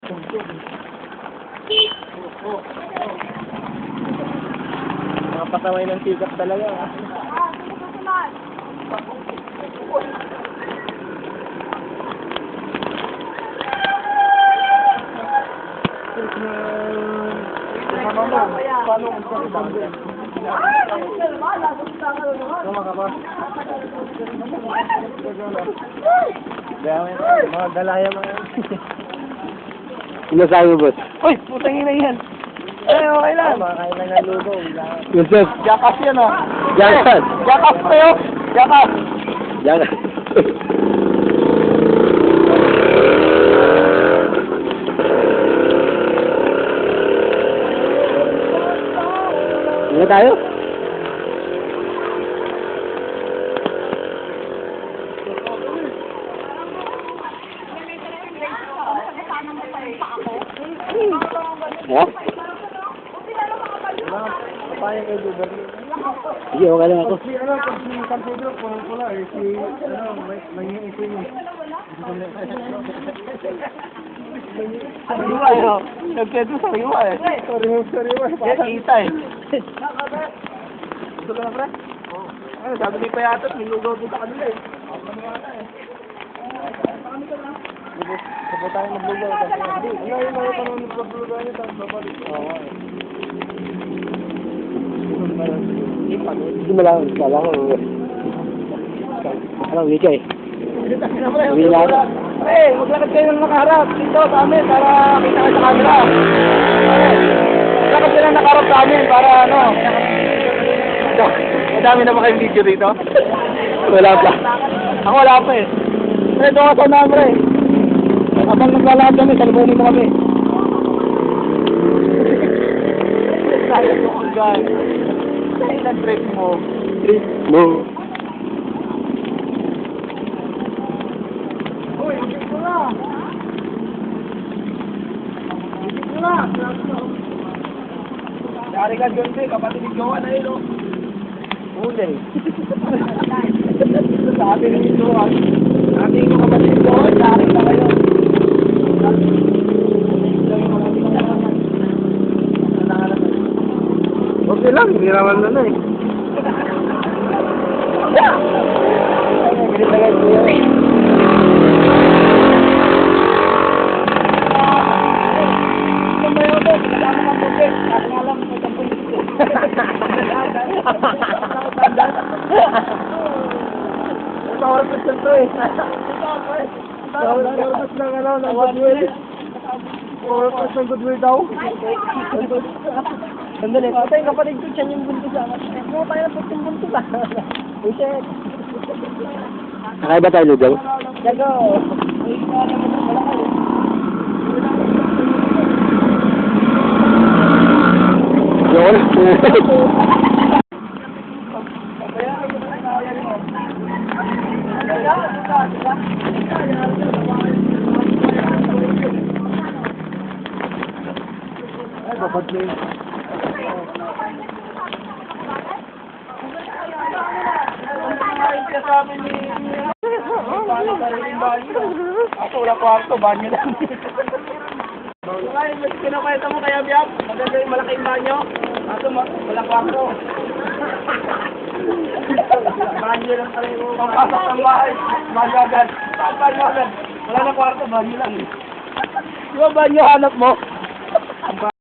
Mga pataway ng sikat talaga. Mga dalaya mga. Ano sabi mo, boss? Uy, putang ina yan. Ay, okay lang. Makakain lang ng lugo. Yusuf. Jackass yan, oh. Jackass. Jackass tayo. Jackass. Jackass. Ano tayo? Ha? Payang kayo doon. Sige, okay lang ako. Si San Pedro, pula eh. Si, may ito yun. Sariwa eh, oh. Nagkento sariwa eh. Sariwa eh. Kita eh. Gusto ka na, pre? Oo. Ano, sabi ni Payatot, may lugaw dito sa kanila eh. Sabot tayo maglugaw. Hindi, yung mga tanong ng paglugaw niya, tapos babalik. Oo. Hindi mo lang. Kala ko. Ano, uwi ka eh. Uwi na ako. Pre, maglakad kayo ng nakaharap dito sa amin para kita kayo sa camera. Maglakad kayo ng nakaharap sa amin para ano. Madami na ba kayong video dito? Wala pa. Ako wala pa eh. Pre, doon ka sa namin pre. Habang naglalakad kami, salubunin mo kami. Sayang doon guys. Sayang ang trip mo. Trip mo. Uy, higit mo na. Higit mo na. Yari ka dyan, pre. Kapatid ni Johan na yun, oh. Huli. Sabi ni Johan. Sabi ko kapatid ni Johan, yari ka kayo. Okay lang, hindi naman na eh. Oras na siya to eh. Oras lang ano, ng goodwill. Oras ng goodwill daw. Sandali, patay kapatid ko siya yung bunto sa akin. Mga tayo na pagkong bunto ba? Uset. Nakaiba tayo, Lugaw? Jago. Yun. Ay, babad mo yun. Ako wala kwarto, banyo lang. Ay, mas kinakwenta mo kaya, Biab? Maganda yung malaking banyo. Ato, wala kwarto. Banyo lang pala yung pagpasok ng bahay. Banyo agad. Banyo agad. Wala na kwarto, banyo lang. Di ba banyo hanap mo?